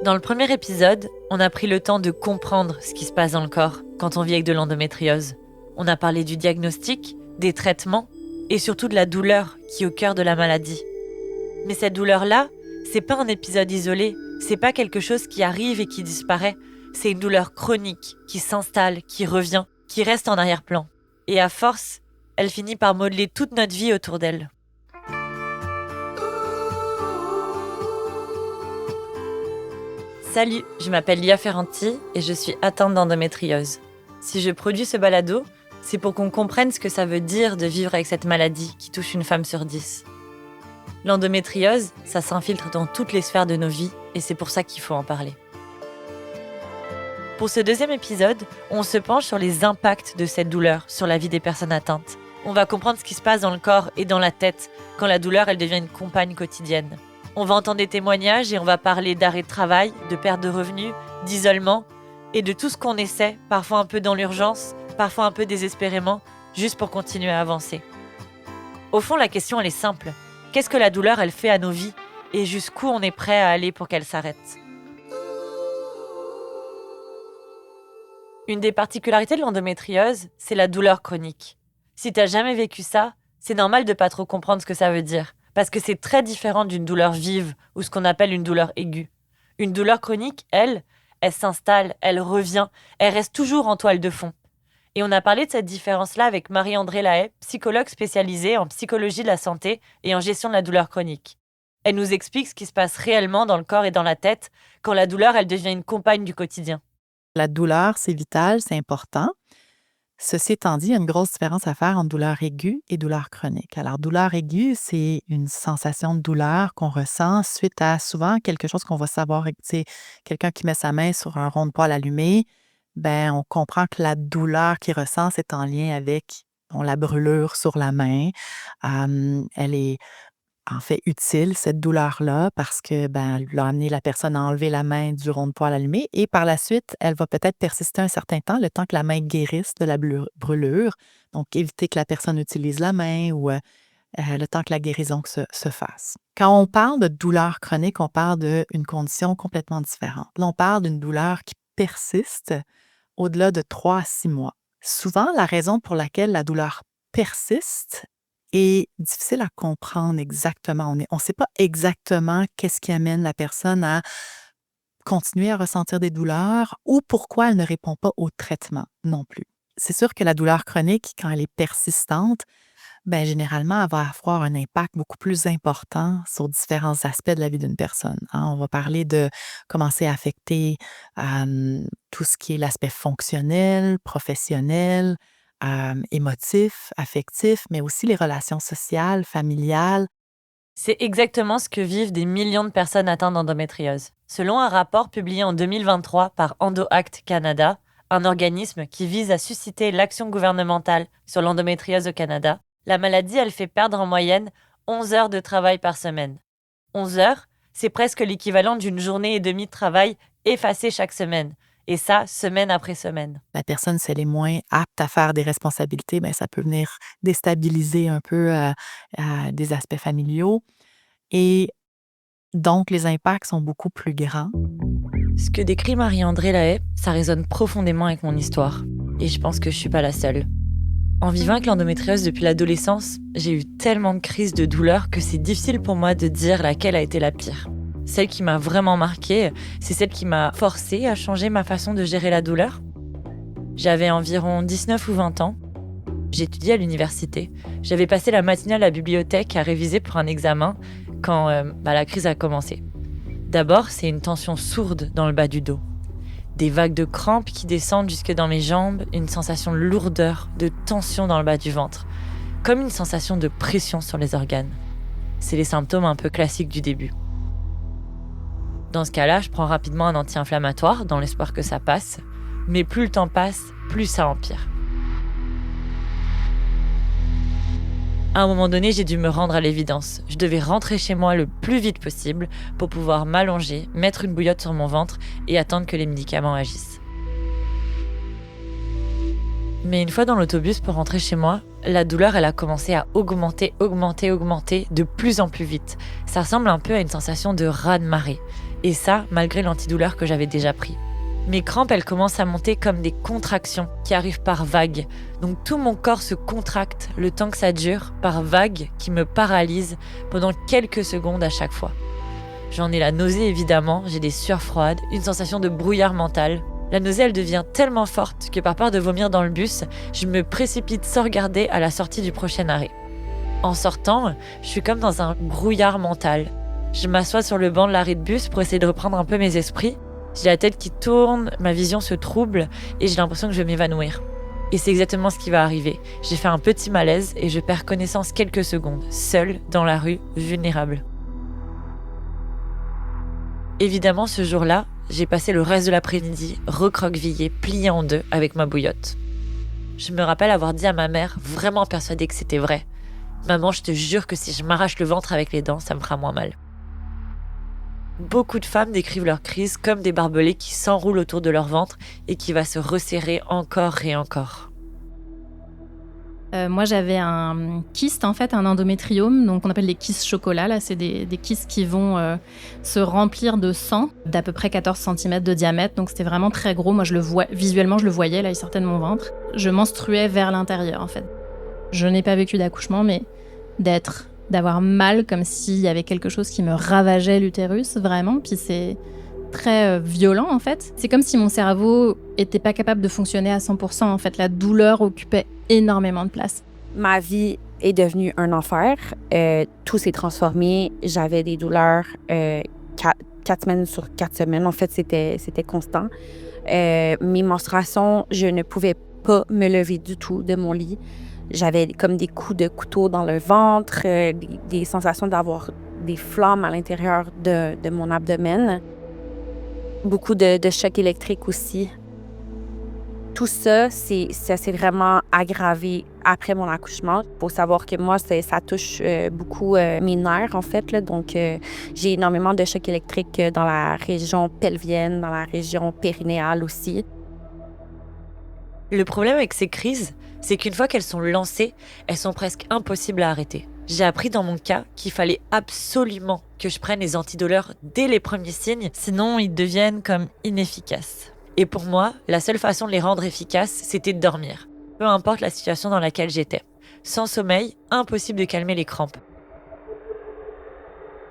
Dans le premier épisode, on a pris le temps de comprendre ce qui se passe dans le corps quand on vit avec de l'endométriose. On a parlé du diagnostic, des traitements et surtout de la douleur qui est au cœur de la maladie. Mais cette douleur-là, c'est pas un épisode isolé, c'est pas quelque chose qui arrive et qui disparaît. C'est une douleur chronique qui s'installe, qui revient, qui reste en arrière-plan. Et à force, elle finit par modeler toute notre vie autour d'elle. Salut, je m'appelle Lia Ferranti et je suis atteinte d'endométriose. Si je produis ce balado, c'est pour qu'on comprenne ce que ça veut dire de vivre avec cette maladie qui touche une femme sur 10. L'endométriose, ça s'infiltre dans toutes les sphères de nos vies et c'est pour ça qu'il faut en parler. Pour ce deuxième épisode, on se penche sur les impacts de cette douleur sur la vie des personnes atteintes. On va comprendre ce qui se passe dans le corps et dans la tête quand la douleur elle devient une compagne quotidienne. On va entendre des témoignages et on va parler d'arrêt de travail, de perte de revenus, d'isolement et de tout ce qu'on essaie, parfois un peu dans l'urgence, parfois un peu désespérément, juste pour continuer à avancer. Au fond, la question elle est simple. Qu'est-ce que la douleur elle fait à nos vies et jusqu'où on est prêt à aller pour qu'elle s'arrête ? Une des particularités de l'endométriose, c'est la douleur chronique. Si t'as jamais vécu ça, c'est normal de pas trop comprendre ce que ça veut dire. Parce que c'est très différent d'une douleur vive ou ce qu'on appelle une douleur aiguë. Une douleur chronique, elle s'installe, elle revient, elle reste toujours en toile de fond. Et on a parlé de cette différence-là avec Marie-Andrée Lahaye, psychologue spécialisée en psychologie de la santé et en gestion de la douleur chronique. Elle nous explique ce qui se passe réellement dans le corps et dans la tête quand la douleur, elle devient une compagne du quotidien. La douleur, c'est vital, c'est important. Ceci étant dit, il y a une grosse différence à faire entre douleur aiguë et douleur chronique. Alors, douleur aiguë, c'est une sensation de douleur qu'on ressent suite à souvent quelque chose qu'on va savoir. C'est quelqu'un qui met sa main sur un rond de poêle allumé, on comprend que la douleur qu'il ressent, c'est en lien avec la brûlure sur la main. Elle est en fait utile, cette douleur-là, parce que elle a amené la personne à enlever la main du rond de poêle allumé et par la suite, elle va peut-être persister un certain temps, le temps que la main guérisse de la brûlure. Donc, éviter que la personne utilise la main ou le temps que la guérison se fasse. Quand on parle de douleur chronique, on parle d'une condition complètement différente. Là, on parle d'une douleur qui persiste au-delà de 3 à 6 mois. Souvent, la raison pour laquelle la douleur persiste est difficile à comprendre exactement. On ne sait pas exactement qu'est-ce qui amène la personne à continuer à ressentir des douleurs ou pourquoi elle ne répond pas au traitement non plus. C'est sûr que la douleur chronique, quand elle est persistante, généralement, elle va avoir un impact beaucoup plus important sur différents aspects de la vie d'une personne. On va parler de commencer à affecter tout ce qui est l'aspect fonctionnel, professionnel, émotif, affectif, mais aussi les relations sociales, familiales. C'est exactement ce que vivent des millions de personnes atteintes d'endométriose. Selon un rapport publié en 2023 par EndoAct Canada, un organisme qui vise à susciter l'action gouvernementale sur l'endométriose au Canada, la maladie, elle fait perdre en moyenne 11 heures de travail par semaine. 11 heures, c'est presque l'équivalent d'une journée et demie de travail effacée chaque semaine. Et ça, semaine après semaine. La personne, si elle est moins apte à faire des responsabilités, ça peut venir déstabiliser un peu des aspects familiaux. Et donc, les impacts sont beaucoup plus grands. Ce que décrit Marie-Andrée Lahaye, ça résonne profondément avec mon histoire. Et je pense que je suis pas la seule. En vivant avec l'endométriose depuis l'adolescence, j'ai eu tellement de crises de douleur que c'est difficile pour moi de dire laquelle a été la pire. Celle qui m'a vraiment marquée, c'est celle qui m'a forcée à changer ma façon de gérer la douleur. J'avais environ 19 ou 20 ans. J'étudiais à l'université. J'avais passé la matinée à la bibliothèque à réviser pour un examen quand la crise a commencé. D'abord, c'est une tension sourde dans le bas du dos. Des vagues de crampes qui descendent jusque dans mes jambes, une sensation de lourdeur, de tension dans le bas du ventre, comme une sensation de pression sur les organes. C'est les symptômes un peu classiques du début. Dans ce cas-là, je prends rapidement un anti-inflammatoire dans l'espoir que ça passe, mais plus le temps passe, plus ça empire. À un moment donné, j'ai dû me rendre à l'évidence. Je devais rentrer chez moi le plus vite possible pour pouvoir m'allonger, mettre une bouillotte sur mon ventre et attendre que les médicaments agissent. Mais une fois dans l'autobus pour rentrer chez moi, la douleur elle a commencé à augmenter de plus en plus vite. Ça ressemble un peu à une sensation de raz-de-marée. Et ça, malgré l'antidouleur que j'avais déjà pris. Mes crampes, elles commencent à monter comme des contractions qui arrivent par vagues. Donc tout mon corps se contracte le temps que ça dure, par vagues qui me paralysent pendant quelques secondes à chaque fois. J'en ai la nausée évidemment, j'ai des sueurs froides, une sensation de brouillard mental. La nausée, elle devient tellement forte que par peur de vomir dans le bus, je me précipite sans regarder à la sortie du prochain arrêt. En sortant, je suis comme dans un brouillard mental. Je m'assois sur le banc de l'arrêt de bus pour essayer de reprendre un peu mes esprits. J'ai la tête qui tourne, ma vision se trouble et j'ai l'impression que je vais m'évanouir. Et c'est exactement ce qui va arriver. J'ai fait un petit malaise et je perds connaissance quelques secondes, seule, dans la rue, vulnérable. Évidemment, ce jour-là, j'ai passé le reste de l'après-midi recroquevillée, pliée en deux avec ma bouillotte. Je me rappelle avoir dit à ma mère, vraiment persuadée que c'était vrai. « Maman, je te jure que si je m'arrache le ventre avec les dents, ça me fera moins mal. » Beaucoup de femmes décrivent leur crise comme des barbelés qui s'enroulent autour de leur ventre et qui va se resserrer encore et encore. Moi, j'avais un kyste, en fait, un endométriome, donc on appelle les kystes chocolat. Là, c'est des kystes qui vont se remplir de sang d'à peu près 14 cm de diamètre. Donc, c'était vraiment très gros. Moi, visuellement, je le voyais. Là, il sortait de mon ventre. Je menstruais vers l'intérieur, en fait. Je n'ai pas vécu d'accouchement, mais d'avoir mal comme s'il y avait quelque chose qui me ravageait l'utérus, vraiment. Puis c'est très violent, en fait. C'est comme si mon cerveau était pas capable de fonctionner à 100%. En fait, la douleur occupait énormément de place. Ma vie est devenue un enfer. Tout s'est transformé. J'avais des douleurs 4 semaines sur 4 semaines. En fait, c'était constant. Mes menstruations, je ne pouvais pas me lever du tout de mon lit. J'avais comme des coups de couteau dans le ventre, des sensations d'avoir des flammes à l'intérieur de mon abdomen. Beaucoup de chocs électriques aussi. Tout ça, ça s'est vraiment aggravé après mon accouchement. Il faut savoir que moi, ça touche beaucoup mes nerfs, en fait. Là. Donc, j'ai énormément de chocs électriques dans la région pelvienne, dans la région périnéale aussi. Le problème avec ces crises, c'est qu'une fois qu'elles sont lancées, elles sont presque impossibles à arrêter. J'ai appris dans mon cas qu'il fallait absolument que je prenne les antidouleurs dès les premiers signes, sinon ils deviennent comme inefficaces. Et pour moi, la seule façon de les rendre efficaces, c'était de dormir. Peu importe la situation dans laquelle j'étais. Sans sommeil, impossible de calmer les crampes.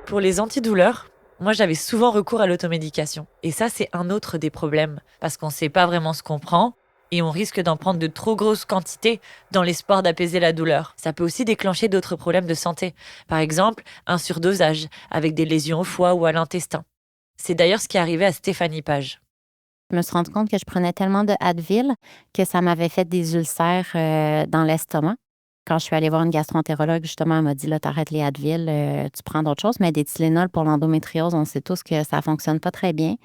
Pour les antidouleurs, moi j'avais souvent recours à l'automédication. Et ça, c'est un autre des problèmes, parce qu'on ne sait pas vraiment ce qu'on prend, et on risque d'en prendre de trop grosses quantités dans l'espoir d'apaiser la douleur. Ça peut aussi déclencher d'autres problèmes de santé. Par exemple, un surdosage, avec des lésions au foie ou à l'intestin. C'est d'ailleurs ce qui est arrivé à Stéphanie Page. Je me suis rendu compte que je prenais tellement de Advil que ça m'avait fait des ulcères dans l'estomac. Quand je suis allée voir une gastro-entérologue, justement, elle m'a dit, là, t'arrêtes les Advil, tu prends d'autres choses, mais des Tylenol pour l'endométriose, on sait tous que ça fonctionne pas très bien.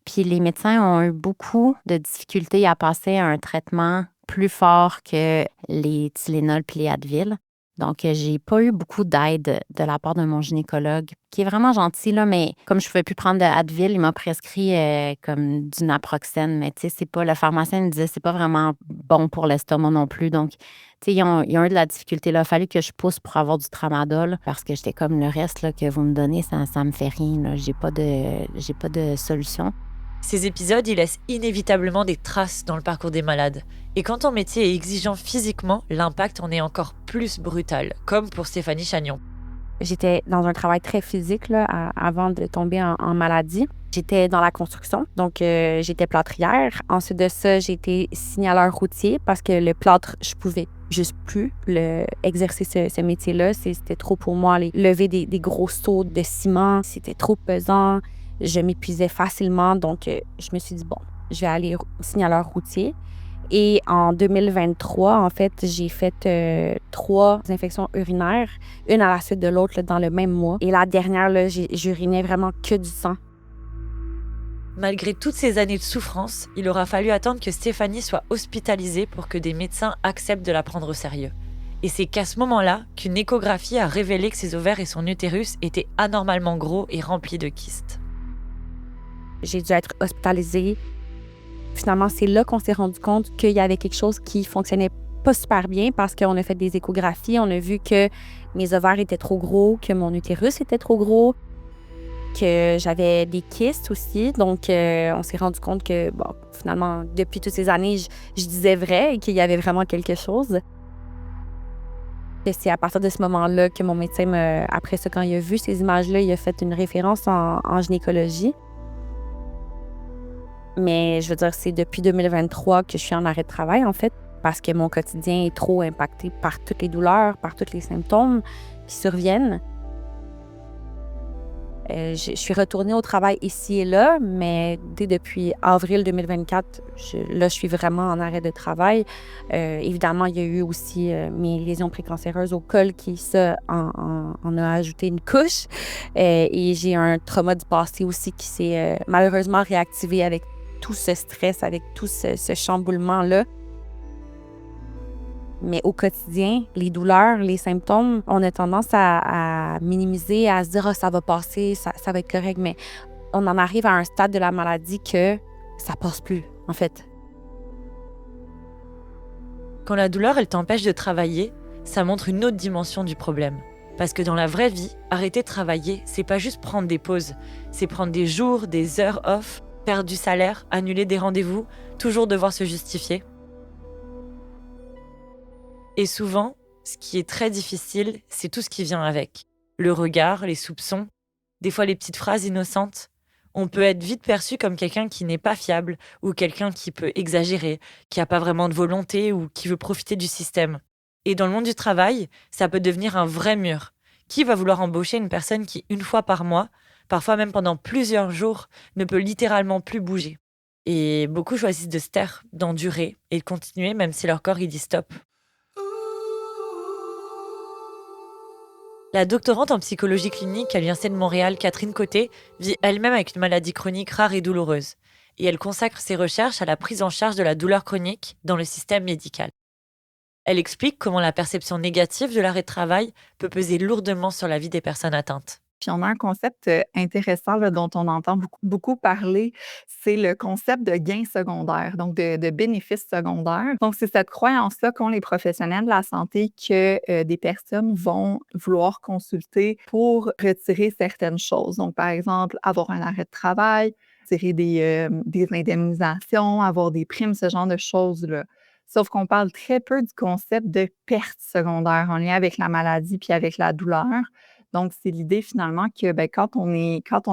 Puis les médecins ont eu beaucoup de difficultés à passer à un traitement plus fort que les Tylenol puis les Advil. Donc, j'ai pas eu beaucoup d'aide de la part de mon gynécologue, qui est vraiment gentil, là, mais comme je ne pouvais plus prendre de Advil, il m'a prescrit comme du naproxène. Mais tu sais, c'est pas, le pharmacien me disait c'est pas vraiment bon pour l'estomac non plus. Donc, tu sais, ils ont eu de la difficulté. Là. Il a fallu que je pousse pour avoir du tramadol parce que j'étais comme le reste là, que vous me donnez, ça me fait rien. Là. J'ai pas de solution. Ces épisodes, ils laissent inévitablement des traces dans le parcours des malades. Et quand ton métier est exigeant physiquement, l'impact en est encore plus brutal, comme pour Stéphanie Chagnon. J'étais dans un travail très physique là, avant de tomber en maladie. J'étais dans la construction, donc j'étais plâtrière. Ensuite de ça, j'ai été signaleur routier parce que le plâtre, je pouvais juste plus exercer ce métier-là. C'était trop pour moi. Lever des gros seaux de ciment, c'était trop pesant. Je m'épuisais facilement, donc je me suis dit, bon, je vais aller signaleur routier. Et en 2023, en fait, j'ai fait 3 infections urinaires, une à la suite de l'autre là, dans le même mois. Et la dernière, là, j'urinais vraiment que du sang. Malgré toutes ces années de souffrance, il aura fallu attendre que Stéphanie soit hospitalisée pour que des médecins acceptent de la prendre au sérieux. Et c'est qu'à ce moment-là qu'une échographie a révélé que ses ovaires et son utérus étaient anormalement gros et remplis de kystes. J'ai dû être hospitalisée. Finalement, c'est là qu'on s'est rendu compte qu'il y avait quelque chose qui fonctionnait pas super bien parce qu'on a fait des échographies. On a vu que mes ovaires étaient trop gros, que mon utérus était trop gros, que j'avais des kystes aussi. Donc, on s'est rendu compte que, bon, finalement, depuis toutes ces années, je disais vrai et qu'il y avait vraiment quelque chose. Et c'est à partir de ce moment-là que mon médecin, après ça, quand il a vu ces images-là, il a fait une référence en gynécologie. Mais je veux dire, c'est depuis 2023 que je suis en arrêt de travail, en fait, parce que mon quotidien est trop impacté par toutes les douleurs, par tous les symptômes qui surviennent. Je suis retournée au travail ici et là, mais depuis avril 2024, je suis vraiment en arrêt de travail. Évidemment, il y a eu aussi mes lésions précancéreuses au col qui, ça, en a ajouté une couche. Et j'ai un trauma du passé aussi qui s'est malheureusement réactivé avec tout ce stress, avec tout ce chamboulement-là. Mais au quotidien, les douleurs, les symptômes, on a tendance à minimiser, à se dire « Ah, ça va passer, ça va être correct », mais on en arrive à un stade de la maladie que ça passe plus, en fait. Quand la douleur, elle t'empêche de travailler, ça montre une autre dimension du problème. Parce que dans la vraie vie, arrêter de travailler, c'est pas juste prendre des pauses, c'est prendre des jours, des heures off, perdre du salaire, annuler des rendez-vous, toujours devoir se justifier. Et souvent, ce qui est très difficile, c'est tout ce qui vient avec. Le regard, les soupçons, des fois les petites phrases innocentes. On peut être vite perçu comme quelqu'un qui n'est pas fiable ou quelqu'un qui peut exagérer, qui n'a pas vraiment de volonté ou qui veut profiter du système. Et dans le monde du travail, ça peut devenir un vrai mur. Qui va vouloir embaucher une personne qui, une fois par mois, parfois même pendant plusieurs jours, ne peut littéralement plus bouger? Et beaucoup choisissent de se taire, d'endurer et de continuer même si leur corps y dit stop. La doctorante en psychologie clinique à l'Université de Montréal, Catherine Côté, vit elle-même avec une maladie chronique rare et douloureuse. Et elle consacre ses recherches à la prise en charge de la douleur chronique dans le système médical. Elle explique comment la perception négative de l'arrêt de travail peut peser lourdement sur la vie des personnes atteintes. Puis on a un concept intéressant là, dont on entend beaucoup parler, c'est le concept de gain secondaire, donc de bénéfices secondaires. Donc, c'est cette croyance-là qu'ont les professionnels de la santé que des personnes vont vouloir consulter pour retirer certaines choses. Donc, par exemple, avoir un arrêt de travail, tirer des indemnisations, avoir des primes, ce genre de choses-là. Sauf qu'on parle très peu du concept de perte secondaire en lien avec la maladie puis avec la douleur. Donc, c'est l'idée finalement que quand on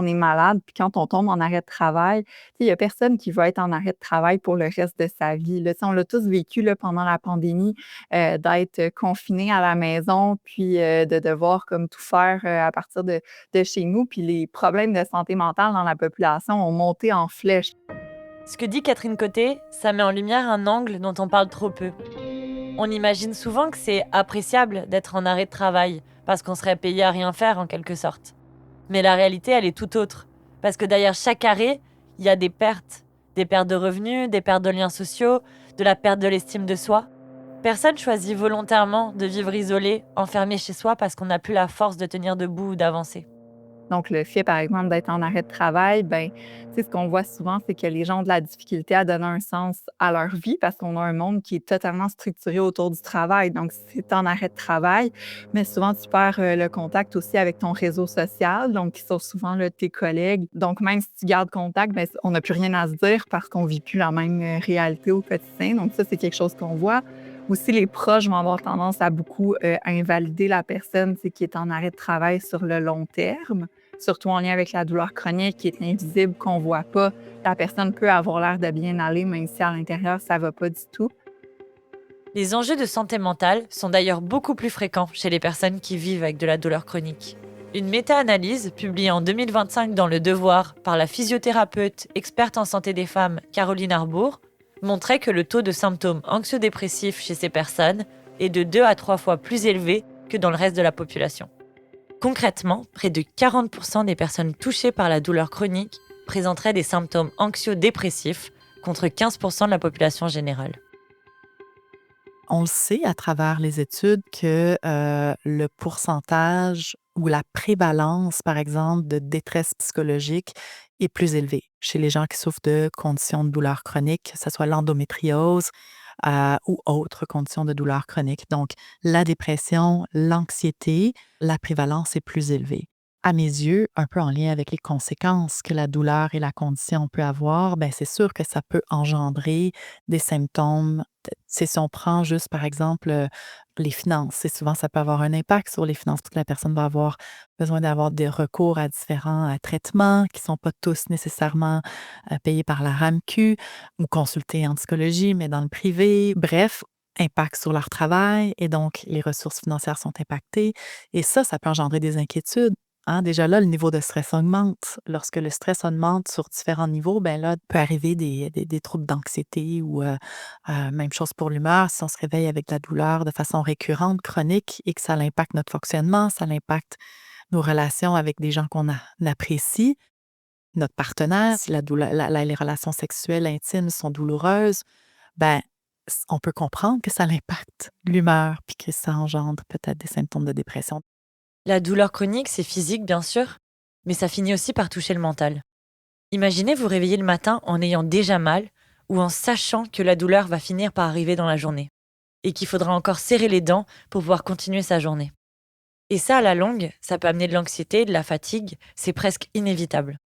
est malade puis quand on tombe en arrêt de travail, il n'y a personne qui va être en arrêt de travail pour le reste de sa vie. Là, on l'a tous vécu là, pendant la pandémie, d'être confiné à la maison puis de devoir comme tout faire à partir de chez nous. Puis les problèmes de santé mentale dans la population ont monté en flèche. Ce que dit Catherine Côté, ça met en lumière un angle dont on parle trop peu. On imagine souvent que c'est appréciable d'être en arrêt de travail, parce qu'on serait payé à rien faire en quelque sorte. Mais la réalité, elle est tout autre. Parce que derrière chaque arrêt, il y a des pertes. Des pertes de revenus, des pertes de liens sociaux, de la perte de l'estime de soi. Personne choisit volontairement de vivre isolé, enfermé chez soi parce qu'on n'a plus la force de tenir debout ou d'avancer. Donc, le fait, par exemple, d'être en arrêt de travail, ce qu'on voit souvent, c'est que les gens ont de la difficulté à donner un sens à leur vie parce qu'on a un monde qui est totalement structuré autour du travail. Donc, si tu es en arrêt de travail, mais souvent, tu perds le contact aussi avec ton réseau social, donc qui sont souvent là, tes collègues. Donc, même si tu gardes contact, on n'a plus rien à se dire parce qu'on ne vit plus la même réalité au quotidien. Donc, ça, c'est quelque chose qu'on voit. Aussi, les proches vont avoir tendance à beaucoup invalider la personne qui est en arrêt de travail sur le long terme, surtout en lien avec la douleur chronique qui est invisible, qu'on ne voit pas. La personne peut avoir l'air de bien aller, même si à l'intérieur, ça ne va pas du tout. Les enjeux de santé mentale sont d'ailleurs beaucoup plus fréquents chez les personnes qui vivent avec de la douleur chronique. Une méta-analyse publiée en 2025 dans Le Devoir par la physiothérapeute experte en santé des femmes Caroline Arbour montrait que le taux de symptômes anxio-dépressifs chez ces personnes est de 2 à 3 fois plus élevé que dans le reste de la population. Concrètement, près de 40% des personnes touchées par la douleur chronique présenteraient des symptômes anxio-dépressifs contre 15% de la population générale. On le sait à travers les études que le pourcentage ou la prévalence, par exemple, de détresse psychologique est plus élevé chez les gens qui souffrent de conditions de douleur chronique, que ce soit l'endométriose ou autres conditions de douleur chronique. Donc, la dépression, l'anxiété, la prévalence est plus élevée. à mes yeux, un peu en lien avec les conséquences que la douleur et la condition peut avoir, ben c'est sûr que ça peut engendrer des symptômes. Si on prend juste, par exemple, les finances, souvent, ça peut avoir un impact sur les finances. Toute la personne va avoir besoin d'avoir des recours à différents traitements qui ne sont pas tous nécessairement payés par la RAMQ ou consultés en psychologie, mais dans le privé. Bref, impact sur leur travail et donc les ressources financières sont impactées. Et ça peut engendrer des inquiétudes. Hein. Déjà là, le niveau de stress augmente. Lorsque le stress augmente sur différents niveaux, ben là, peut arriver des troubles d'anxiété ou même chose pour l'humeur. Si on se réveille avec de la douleur de façon récurrente, chronique, et que ça impacte notre fonctionnement, ça impacte nos relations avec des gens qu'on apprécie, notre partenaire, si les relations sexuelles intimes sont douloureuses, ben on peut comprendre que ça impacte l'humeur puis que ça engendre peut-être des symptômes de dépression. La douleur chronique, c'est physique, bien sûr, mais ça finit aussi par toucher le mental. Imaginez vous réveiller le matin en ayant déjà mal ou en sachant que la douleur va finir par arriver dans la journée et qu'il faudra encore serrer les dents pour pouvoir continuer sa journée. Et ça, à la longue, ça peut amener de l'anxiété, de la fatigue, c'est presque inévitable.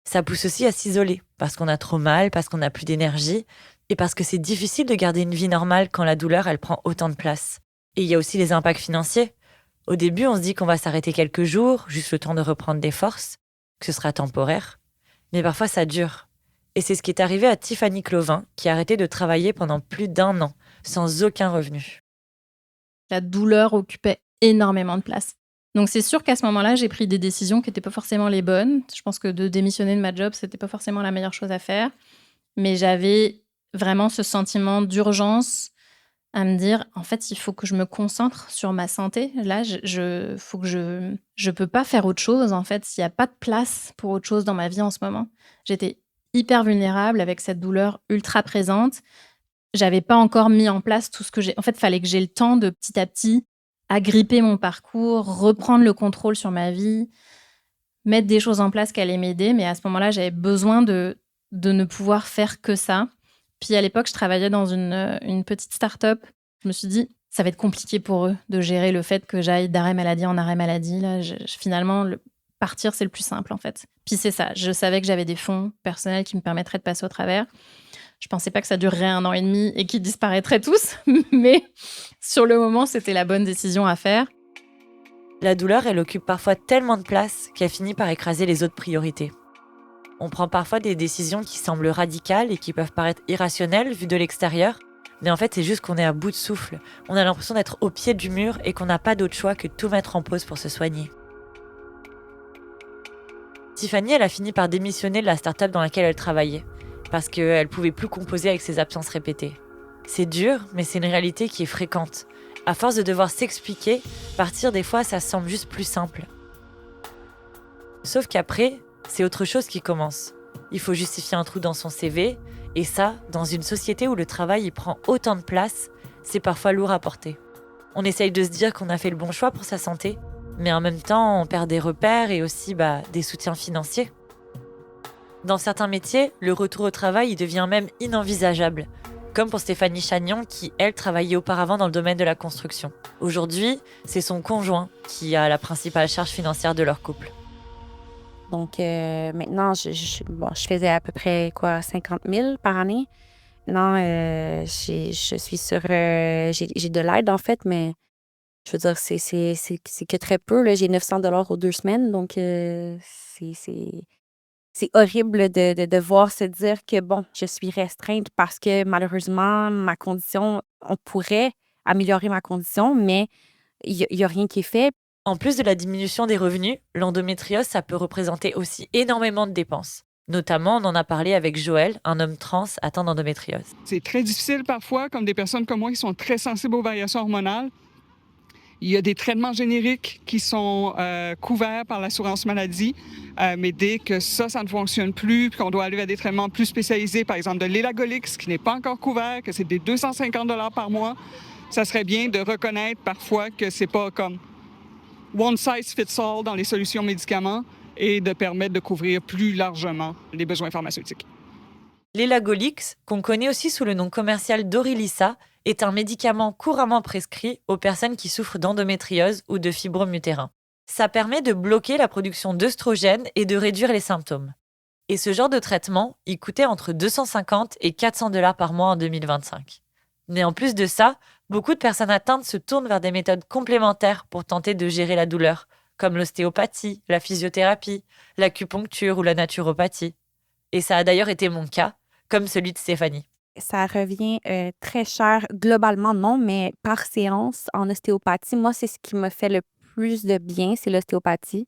Ça pousse aussi à s'isoler, parce qu'on a trop mal, parce qu'on n'a plus d'énergie, et parce que c'est difficile de garder une vie normale quand la douleur, elle prend autant de place. Et il y a aussi les impacts financiers. Au début, on se dit qu'on va s'arrêter quelques jours, juste le temps de reprendre des forces, que ce sera temporaire. Mais parfois, ça dure. Et c'est ce qui est arrivé à Tiffany Clovin, qui a arrêté de travailler pendant plus d'1 an, sans aucun revenu. La douleur occupait énormément de place. Donc c'est sûr qu'à ce moment-là, j'ai pris des décisions qui n'étaient pas forcément les bonnes. Je pense que de démissionner de ma job, c'était pas forcément la meilleure chose à faire. Mais j'avais vraiment ce sentiment d'urgence à me dire, en fait, il faut que je me concentre sur ma santé. Là, je peux pas faire autre chose, en fait. Il n'y a pas de place pour autre chose dans ma vie en ce moment. J'étais hyper vulnérable avec cette douleur ultra présente. J'avais pas encore mis en place tout ce que j'ai. En fait, il fallait que j'ai le temps de petit à petit agripper mon parcours, reprendre le contrôle sur ma vie, mettre des choses en place qui allaient m'aider. Mais à ce moment-là, j'avais besoin de ne pouvoir faire que ça. Puis à l'époque, je travaillais dans une petite start-up. Je me suis dit, ça va être compliqué pour eux de gérer le fait que j'aille d'arrêt maladie en arrêt maladie. Là, finalement, partir, c'est le plus simple, en fait. Puis c'est ça, je savais que j'avais des fonds personnels qui me permettraient de passer au travers. Je pensais pas que ça durerait 1 an et demi et qu'ils disparaîtraient tous, mais sur le moment, c'était la bonne décision à faire. La douleur, elle occupe parfois tellement de place qu'elle finit par écraser les autres priorités. On prend parfois des décisions qui semblent radicales et qui peuvent paraître irrationnelles vues de l'extérieur, mais en fait, c'est juste qu'on est à bout de souffle. On a l'impression d'être au pied du mur et qu'on n'a pas d'autre choix que de tout mettre en pause pour se soigner. Tiffany, elle a fini par démissionner de la start-up dans laquelle elle travaillait, parce qu'elle ne pouvait plus composer avec ses absences répétées. C'est dur, mais c'est une réalité qui est fréquente. À force de devoir s'expliquer, partir des fois, ça semble juste plus simple. Sauf qu'après, c'est autre chose qui commence. Il faut justifier un trou dans son CV, et ça, dans une société où le travail y prend autant de place, c'est parfois lourd à porter. On essaye de se dire qu'on a fait le bon choix pour sa santé, mais en même temps, on perd des repères et aussi des soutiens financiers. Dans certains métiers, le retour au travail il devient même inenvisageable, comme pour Stéphanie Chagnon qui, elle, travaillait auparavant dans le domaine de la construction. Aujourd'hui, c'est son conjoint qui a la principale charge financière de leur couple. Donc, maintenant, je faisais à peu près 50 000 par année. Maintenant, je suis sur... j'ai de l'aide, en fait, mais je veux dire, c'est que très peu. Là. J'ai 900 $ aux 2 semaines, donc c'est horrible de devoir se dire que, bon, je suis restreinte parce que, malheureusement, ma condition, on pourrait améliorer ma condition, mais il y a rien qui est fait. En plus de la diminution des revenus, l'endométriose, ça peut représenter aussi énormément de dépenses. Notamment, on en a parlé avec Joël, un homme trans atteint d'endométriose. C'est très difficile parfois, comme des personnes comme moi qui sont très sensibles aux variations hormonales. Il y a des traitements génériques qui sont couverts par l'assurance maladie, mais dès que ça ne fonctionne plus, puis qu'on doit aller vers des traitements plus spécialisés, par exemple de l'Elagolix, qui n'est pas encore couvert, que c'est des 250 $ par mois, ça serait bien de reconnaître parfois que c'est pas comme one size fits all dans les solutions médicaments et de permettre de couvrir plus largement les besoins pharmaceutiques. L'Elagolix, qu'on connaît aussi sous le nom commercial d'Orilissa, est un médicament couramment prescrit aux personnes qui souffrent d'endométriose ou de fibromes utérins. Ça permet de bloquer la production d'œstrogènes et de réduire les symptômes. Et ce genre de traitement, il coûtait entre 250 et 400 $ par mois en 2025. Mais en plus de ça, beaucoup de personnes atteintes se tournent vers des méthodes complémentaires pour tenter de gérer la douleur, comme l'ostéopathie, la physiothérapie, l'acupuncture ou la naturopathie. Et ça a d'ailleurs été mon cas, comme celui de Stéphanie. Ça revient très cher, globalement non, mais par séance en ostéopathie, moi, c'est ce qui me fait le plus de bien, c'est l'ostéopathie.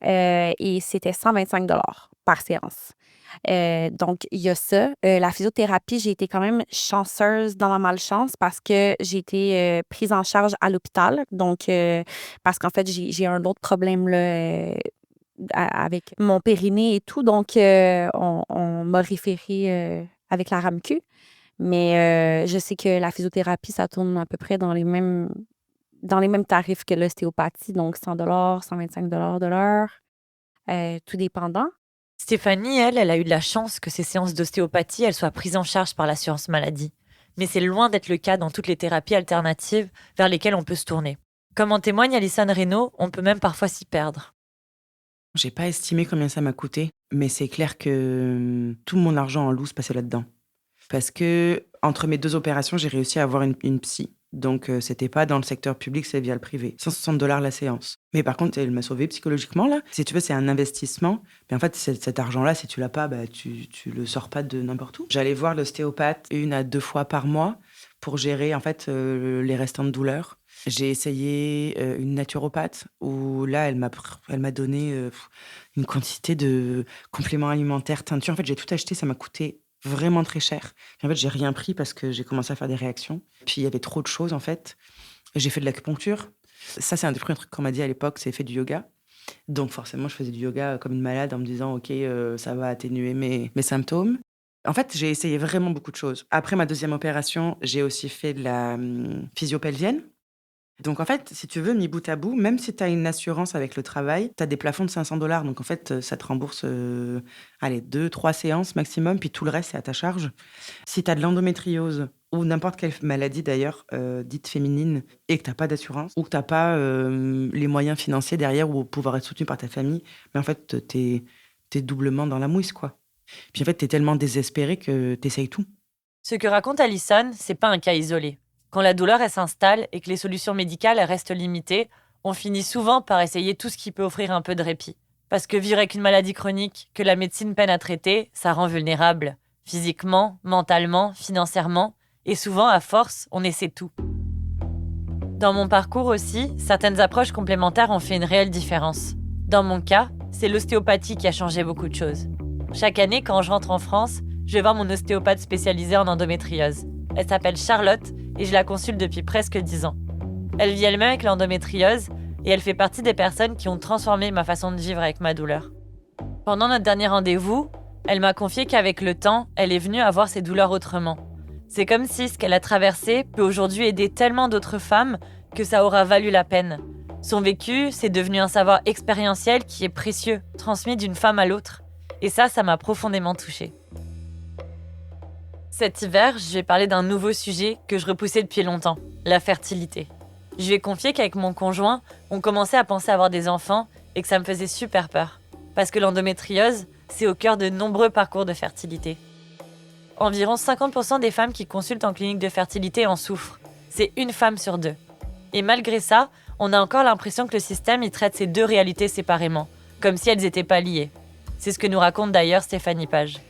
Et c'était 125 par séance. Donc, il y a ça. La physiothérapie, j'ai été quand même chanceuse dans ma malchance parce que j'ai été prise en charge à l'hôpital. Donc, parce qu'en fait, j'ai un autre problème là, avec mon périnée et tout. Donc, on m'a référé avec la RAMQ. Mais je sais que la physiothérapie, ça tourne à peu près dans les mêmes tarifs que l'ostéopathie. Donc, 100 125 de l'heure, tout dépendant. Stéphanie, elle a eu de la chance que ces séances d'ostéopathie, elles soient prises en charge par l'assurance maladie. Mais c'est loin d'être le cas dans toutes les thérapies alternatives vers lesquelles on peut se tourner. Comme en témoigne Alison Reynaud, on peut même parfois s'y perdre. J'ai pas estimé combien ça m'a coûté, mais c'est clair que tout mon argent en loose passait là-dedans. Parce que entre mes 2 opérations, j'ai réussi à avoir une psy. Donc, c'était pas dans le secteur public, c'est via le privé. 160 $ la séance. Mais par contre, elle m'a sauvée psychologiquement, là. Si tu veux, c'est un investissement. Mais en fait, cet argent-là, si tu l'as pas, bah, tu le sors pas de n'importe où. J'allais voir l'ostéopathe 1 à 2 fois par mois pour gérer, en fait, les restantes douleurs. J'ai essayé une naturopathe où là, elle m'a donné une quantité de compléments alimentaires, teintures. En fait, j'ai tout acheté, ça m'a coûté vraiment très cher. Et en fait, j'ai rien pris parce que j'ai commencé à faire des réactions. Puis il y avait trop de choses, en fait. J'ai fait de l'acupuncture. Ça, c'est un des premiers trucs qu'on m'a dit à l'époque, c'est fait du yoga. Donc forcément, je faisais du yoga comme une malade en me disant, OK, ça va atténuer mes symptômes. En fait, j'ai essayé vraiment beaucoup de choses. Après ma 2e opération, j'ai aussi fait de la physio pelvienne. Donc en fait, si tu veux, mis bout à bout, même si tu as une assurance avec le travail, tu as des plafonds de 500 $. Donc en fait, ça te rembourse 2-3 séances maximum, puis tout le reste, c'est à ta charge. Si tu as de l'endométriose ou n'importe quelle maladie d'ailleurs, dite féminine, et que tu pas d'assurance, ou que tu pas les moyens financiers derrière ou pouvoir être soutenu par ta famille, mais en fait, tu es doublement dans la mouise, quoi. Puis en fait, tu es tellement désespéré que tu essayes tout. Ce que raconte Alison, c'est pas un cas isolé. Quand la douleur elle s'installe et que les solutions médicales elles restent limitées, on finit souvent par essayer tout ce qui peut offrir un peu de répit. Parce que vivre avec une maladie chronique que la médecine peine à traiter, ça rend vulnérable. Physiquement, mentalement, financièrement, et souvent à force, on essaie tout. Dans mon parcours aussi, certaines approches complémentaires ont fait une réelle différence. Dans mon cas, c'est l'ostéopathie qui a changé beaucoup de choses. Chaque année, quand je rentre en France, je vais voir mon ostéopathe spécialisée en endométriose. Elle s'appelle Charlotte et je la consulte depuis presque 10 ans. Elle vit elle-même avec l'endométriose et elle fait partie des personnes qui ont transformé ma façon de vivre avec ma douleur. Pendant notre dernier rendez-vous, elle m'a confié qu'avec le temps, elle est venue à voir ses douleurs autrement. C'est comme si ce qu'elle a traversé peut aujourd'hui aider tellement d'autres femmes que ça aura valu la peine. Son vécu, c'est devenu un savoir expérientiel qui est précieux, transmis d'une femme à l'autre. Et ça m'a profondément touchée. Cet hiver, je vais parler d'un nouveau sujet que je repoussais depuis longtemps, la fertilité. Je lui ai confié qu'avec mon conjoint, on commençait à penser à avoir des enfants et que ça me faisait super peur. Parce que l'endométriose, c'est au cœur de nombreux parcours de fertilité. Environ 50% des femmes qui consultent en clinique de fertilité en souffrent. C'est 1 femme sur 2. Et malgré ça, on a encore l'impression que le système y traite ces 2 réalités séparément, comme si elles n'étaient pas liées. C'est ce que nous raconte d'ailleurs Stéphanie Page.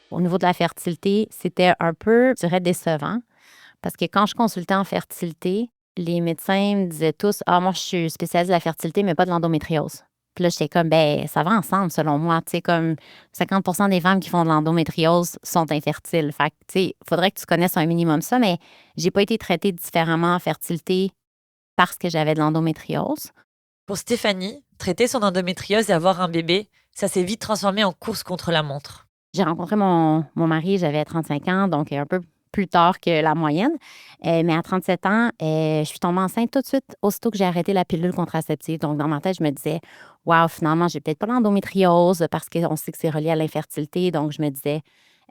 Au niveau de la fertilité, c'était un peu, je dirais, décevant. Parce que quand je consultais en fertilité, les médecins me disaient tous: Ah, moi, je suis spécialiste de la fertilité, mais pas de l'endométriose. Puis là, j'étais comme, ben, ça va ensemble, selon moi. Tu sais, comme 50% des femmes qui font de l'endométriose sont infertiles. Fait que, tu sais, il faudrait que tu connaisses un minimum ça, mais j'ai pas été traitée différemment en fertilité parce que j'avais de l'endométriose. Pour Stéphanie, traiter son endométriose et avoir un bébé, ça s'est vite transformé en course contre la montre. J'ai rencontré mon mari, j'avais 35 ans, donc un peu plus tard que la moyenne. Mais à 37 ans, je suis tombée enceinte tout de suite, aussitôt que j'ai arrêté la pilule contraceptive. Donc, dans ma tête, je me disais, waouh, finalement, j'ai peut-être pas l'endométriose parce qu'on sait que c'est relié à l'infertilité. Donc, je me disais,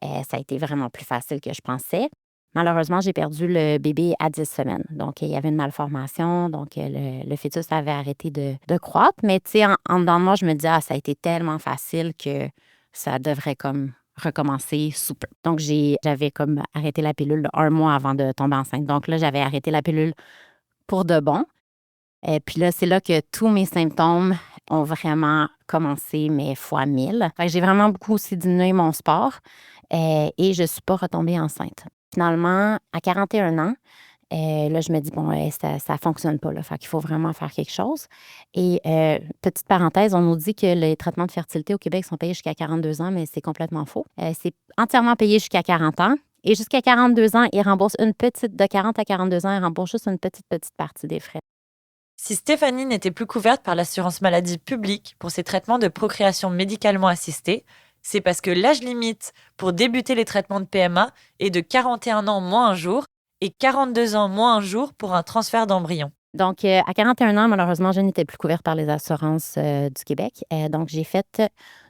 ça a été vraiment plus facile que je pensais. Malheureusement, j'ai perdu le bébé à 10 semaines. Donc, il y avait une malformation. Donc, le fœtus avait arrêté de croître. Mais, tu sais, en dedans de moi, je me disais, ça a été tellement facile que ça devrait comme recommencer sous peu. Donc, j'avais comme arrêté la pilule 1 mois avant de tomber enceinte. Donc, là, j'avais arrêté la pilule pour de bon. Et puis là, c'est là que tous mes symptômes ont vraiment commencé, mais fois 1000. Fait que j'ai vraiment beaucoup aussi diminué mon sport et je ne suis pas retombée enceinte. Finalement, à 41 ans, là, je me dis, bon, ça ne fonctionne pas. Là, fait qu'il faut vraiment faire quelque chose. Et petite parenthèse, on nous dit que les traitements de fertilité au Québec sont payés jusqu'à 42 ans, mais c'est complètement faux. C'est entièrement payé jusqu'à 40 ans. Et jusqu'à 42 ans, ils remboursent de 40 à 42 ans, ils remboursent juste une petite partie des frais. Si Stéphanie n'était plus couverte par l'assurance maladie publique pour ses traitements de procréation médicalement assistée, c'est parce que l'âge limite pour débuter les traitements de PMA est de 41 ans moins un jour et 42 ans moins un jour pour un transfert d'embryon. Donc, à 41 ans, malheureusement, je n'étais plus couverte par les assurances du Québec. Donc, j'ai fait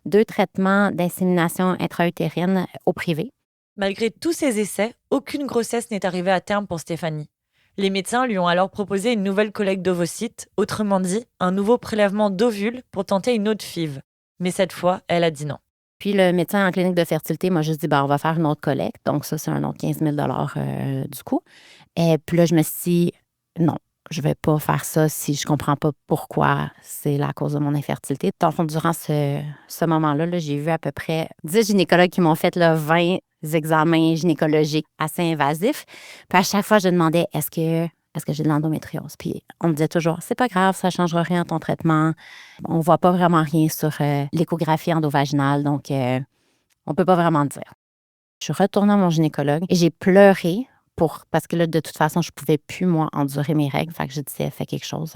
2 traitements d'insémination intra-utérine au privé. Malgré tous ces essais, aucune grossesse n'est arrivée à terme pour Stéphanie. Les médecins lui ont alors proposé une nouvelle collecte d'ovocytes, autrement dit, un nouveau prélèvement d'ovules pour tenter une autre FIV. Mais cette fois, elle a dit non. Puis le médecin en clinique de fertilité m'a juste dit, on va faire une autre collecte. Donc ça, c'est un autre 15 000 du coup. Et puis là, je me suis dit, non, je vais pas faire ça si je comprends pas pourquoi c'est la cause de mon infertilité. Dans le fond, durant ce moment-là, j'ai vu à peu près 10 gynécologues qui m'ont fait 20 examens gynécologiques assez invasifs. Puis à chaque fois, je demandais, est-ce que j'ai de l'endométriose? Puis on me disait toujours, c'est pas grave, ça changera rien à ton traitement. On voit pas vraiment rien sur l'échographie endovaginale, donc on peut pas vraiment le dire. Je suis retournée à mon gynécologue et j'ai pleuré parce que là, de toute façon, je pouvais plus, moi, endurer mes règles. Fait que j'ai dit, fais quelque chose,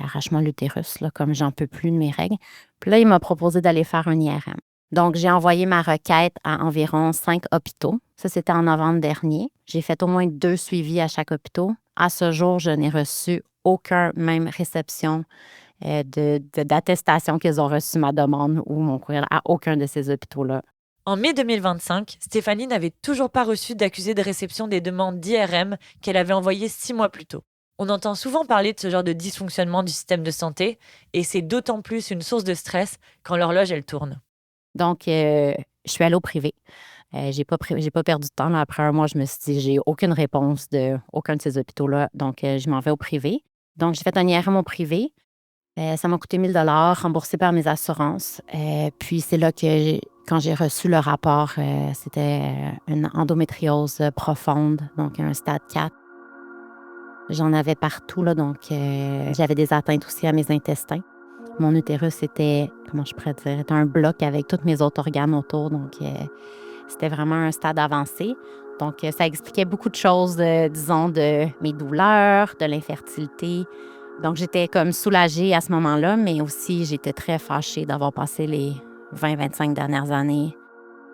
arrache-moi l'utérus, là, comme j'en peux plus de mes règles. Puis là, il m'a proposé d'aller faire un IRM. Donc, j'ai envoyé ma requête à environ 5 hôpitaux. Ça, c'était en novembre dernier. J'ai fait au moins 2 suivis à chaque hôpital. À ce jour, je n'ai reçu aucune même réception d'attestation qu'ils ont reçu ma demande ou mon courriel à aucun de ces hôpitaux-là. En mai 2025, Stéphanie n'avait toujours pas reçu d'accusé de réception des demandes d'IRM qu'elle avait envoyées 6 mois plus tôt. On entend souvent parler de ce genre de dysfonctionnement du système de santé et c'est d'autant plus une source de stress quand l'horloge, elle tourne. Donc, je suis allée au privé. J'ai pas perdu de temps. Là. Après 1 mois, je me suis dit, j'ai aucune réponse de aucun de ces hôpitaux-là. Donc, je m'en vais au privé. Donc, j'ai fait un IRM au privé. Ça m'a coûté 1 000 remboursé par mes assurances. Puis, c'est là que, quand j'ai reçu le rapport, c'était une endométriose profonde, donc un stade 4. J'en avais partout, là, donc j'avais des atteintes aussi à mes intestins. Mon utérus était, comment je pourrais dire, était un bloc avec tous mes autres organes autour, donc c'était vraiment un stade avancé. Donc, ça expliquait beaucoup de choses, disons, de mes douleurs, de l'infertilité. Donc, j'étais comme soulagée à ce moment-là, mais aussi, j'étais très fâchée d'avoir passé les 20-25 dernières années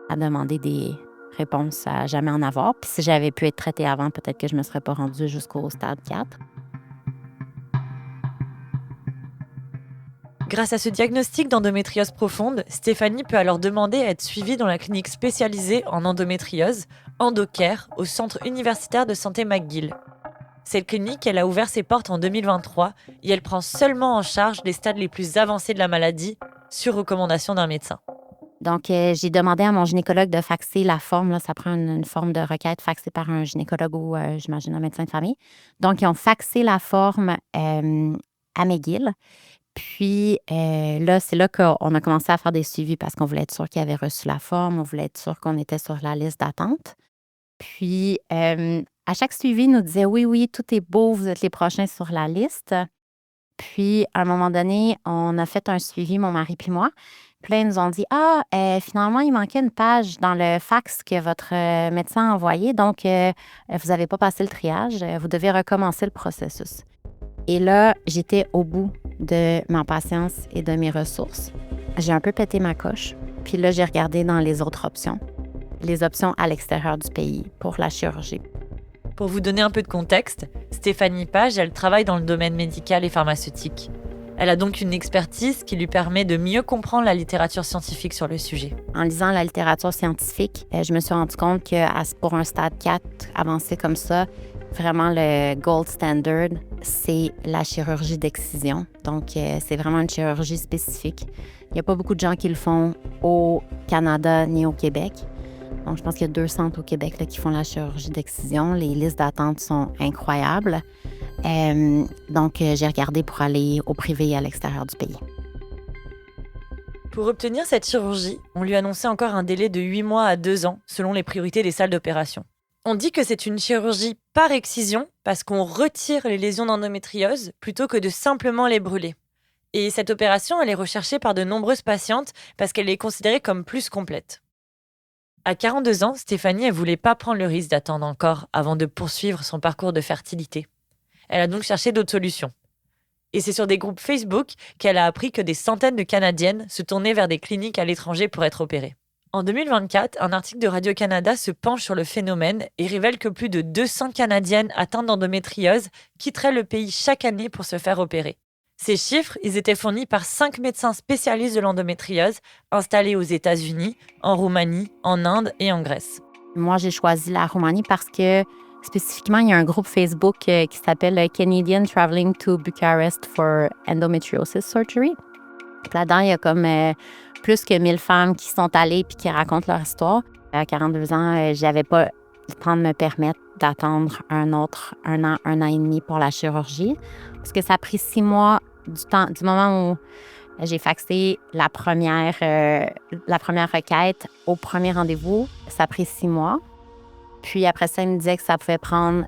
à demander des réponses à jamais en avoir. Puis si j'avais pu être traitée avant, peut-être que je ne me serais pas rendue jusqu'au stade 4. Grâce à ce diagnostic d'endométriose profonde, Stéphanie peut alors demander à être suivie dans la clinique spécialisée en endométriose, EndoCare, au Centre universitaire de santé McGill. Cette clinique, elle a ouvert ses portes en 2023 et elle prend seulement en charge les stades les plus avancés de la maladie, sur recommandation d'un médecin. Donc, j'ai demandé à mon gynécologue de faxer la forme. Là, ça prend une forme de requête faxée par un gynécologue ou, j'imagine, un médecin de famille. Donc, ils ont faxé la forme à McGill. Puis là, c'est là qu'on a commencé à faire des suivis parce qu'on voulait être sûr qu'il avait reçu la forme, on voulait être sûr qu'on était sur la liste d'attente. Puis, à chaque suivi, ils nous disaient « Oui, tout est beau, vous êtes les prochains sur la liste. » Puis, à un moment donné, on a fait un suivi, mon mari puis moi. Puis là, ils nous ont dit « finalement, il manquait une page dans le fax que votre médecin a envoyé, donc vous n'avez pas passé le triage, vous devez recommencer le processus. » Et là, j'étais au bout de ma patience et de mes ressources. J'ai un peu pété ma coche. Puis là, j'ai regardé dans les autres options. Les options à l'extérieur du pays pour la chirurgie. Pour vous donner un peu de contexte, Stéphanie Page, elle travaille dans le domaine médical et pharmaceutique. Elle a donc une expertise qui lui permet de mieux comprendre la littérature scientifique sur le sujet. En lisant la littérature scientifique, je me suis rendu compte que pour un stade 4 avancé comme ça, vraiment le gold standard, c'est la chirurgie d'excision. Donc, c'est vraiment une chirurgie spécifique. Il n'y a pas beaucoup de gens qui le font au Canada ni au Québec. Donc, je pense qu'il y a 2 centres au Québec là, qui font la chirurgie d'excision. Les listes d'attente sont incroyables. Donc, j'ai regardé pour aller au privé et à l'extérieur du pays. Pour obtenir cette chirurgie, on lui annonçait encore un délai de 8 mois à 2 ans, selon les priorités des salles d'opération. On dit que c'est une chirurgie par excision parce qu'on retire les lésions d'endométriose plutôt que de simplement les brûler. Et cette opération, elle est recherchée par de nombreuses patientes parce qu'elle est considérée comme plus complète. À 42 ans, Stéphanie, elle voulait pas prendre le risque d'attendre encore avant de poursuivre son parcours de fertilité. Elle a donc cherché d'autres solutions. Et c'est sur des groupes Facebook qu'elle a appris que des centaines de Canadiennes se tournaient vers des cliniques à l'étranger pour être opérées. En 2024, un article de Radio-Canada se penche sur le phénomène et révèle que plus de 200 Canadiennes atteintes d'endométriose quitteraient le pays chaque année pour se faire opérer. Ces chiffres, ils étaient fournis par 5 médecins spécialistes de l'endométriose installés aux États-Unis, en Roumanie, en Inde et en Grèce. Moi, j'ai choisi la Roumanie parce que spécifiquement, il y a un groupe Facebook qui s'appelle Canadian Traveling to Bucharest for Endometriosis Surgery. Là-dedans, il y a comme plus que 1000 femmes qui sont allées puis qui racontent leur histoire. À 42 ans, j'avais pas le temps de me permettre d'attendre un an et demi pour la chirurgie. Parce que ça a pris 6 mois du moment où j'ai faxé la première requête au premier rendez-vous. Ça a pris 6 mois. Puis après ça, il me disait que ça pouvait prendre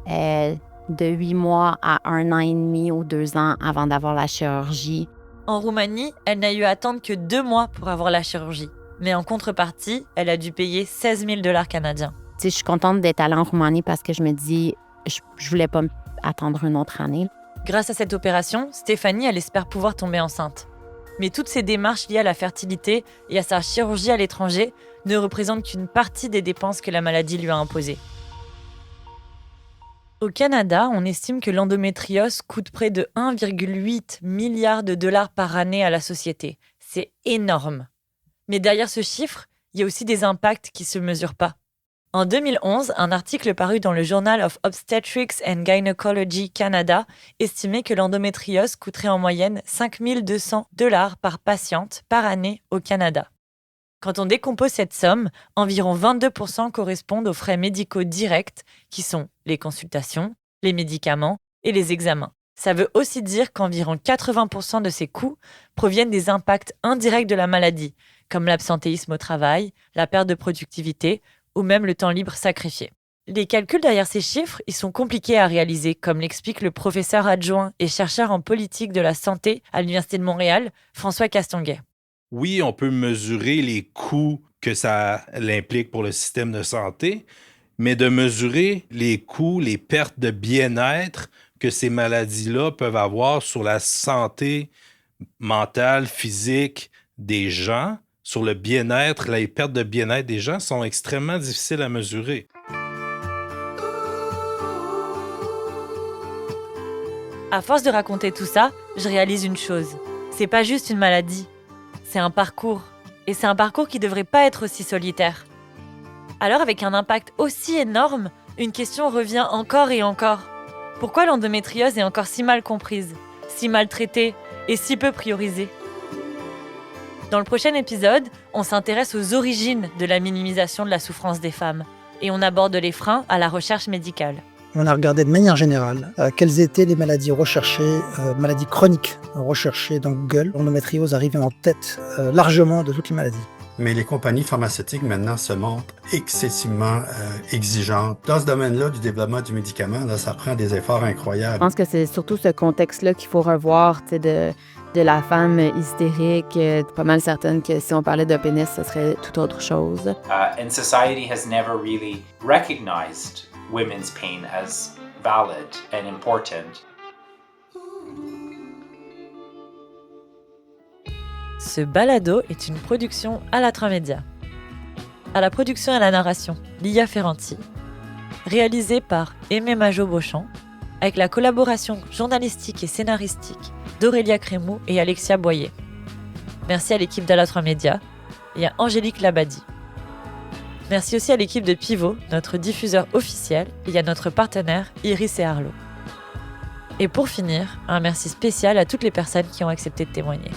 de 8 mois à 1 an et demi ou 2 ans avant d'avoir la chirurgie. En Roumanie, elle n'a eu à attendre que 2 mois pour avoir la chirurgie. Mais en contrepartie, elle a dû payer 16 000 $ canadiens. Je suis contente d'être allée en Roumanie parce que je me dis, je voulais pas attendre une autre année. Grâce à cette opération, Stéphanie, elle espère pouvoir tomber enceinte. Mais toutes ces démarches liées à la fertilité et à sa chirurgie à l'étranger ne représentent qu'une partie des dépenses que la maladie lui a imposées. Au Canada, on estime que l'endométriose coûte près de 1,8 milliard de $ par année à la société. C'est énorme. Mais derrière ce chiffre, il y a aussi des impacts qui ne se mesurent pas. En 2011, un article paru dans le Journal of Obstetrics and Gynecology Canada estimait que l'endométriose coûterait en moyenne 5 200 $ par patiente par année au Canada. Quand on décompose cette somme, environ 22% correspondent aux frais médicaux directs, qui sont les consultations, les médicaments et les examens. Ça veut aussi dire qu'environ 80% de ces coûts proviennent des impacts indirects de la maladie, comme l'absentéisme au travail, la perte de productivité ou même le temps libre sacrifié. Les calculs derrière ces chiffres, ils sont compliqués à réaliser, comme l'explique le professeur adjoint et chercheur en politique de la santé à l'Université de Montréal, François Castonguay. Oui, on peut mesurer les coûts que ça implique pour le système de santé, mais de mesurer les coûts, les pertes de bien-être que ces maladies-là peuvent avoir sur la santé mentale, physique des gens, sur le bien-être, les pertes de bien-être des gens sont extrêmement difficiles à mesurer. À force de raconter tout ça, je réalise une chose. C'est pas juste une maladie. C'est un parcours. Et c'est un parcours qui devrait pas être aussi solitaire. Alors avec un impact aussi énorme, une question revient encore et encore. Pourquoi l'endométriose est encore si mal comprise, si mal traitée et si peu priorisée ? Dans le prochain épisode, on s'intéresse aux origines de la minimisation de la souffrance des femmes et on aborde les freins à la recherche médicale. On a regardé de manière générale quelles étaient les maladies recherchées, maladies chroniques recherchées dans Google. L'endométriose arrive en tête largement de toutes les maladies. Mais les compagnies pharmaceutiques maintenant se montrent excessivement exigeantes. Dans ce domaine-là du développement du médicament, là, ça prend des efforts incroyables. Je pense que c'est surtout ce contexte-là qu'il faut revoir, de la femme hystérique. Pas mal certaine que si on parlait de pénis, ce serait tout autre chose. And society has never really recognized women's pain as valid and important. Ce balado est une production Alatra Média. À la production et à la narration, Lia Ferranti. Réalisé par Aimé Majot-Beauchamp, avec la collaboration journalistique et scénaristique d'Aurélia Crémou et Alexia Boyer. Merci à l'équipe d'Ala3 Média et à Angélique Labadie. Merci aussi à l'équipe de Pivot, notre diffuseur officiel, et à notre partenaire Iris et Arlo. Et pour finir, un merci spécial à toutes les personnes qui ont accepté de témoigner.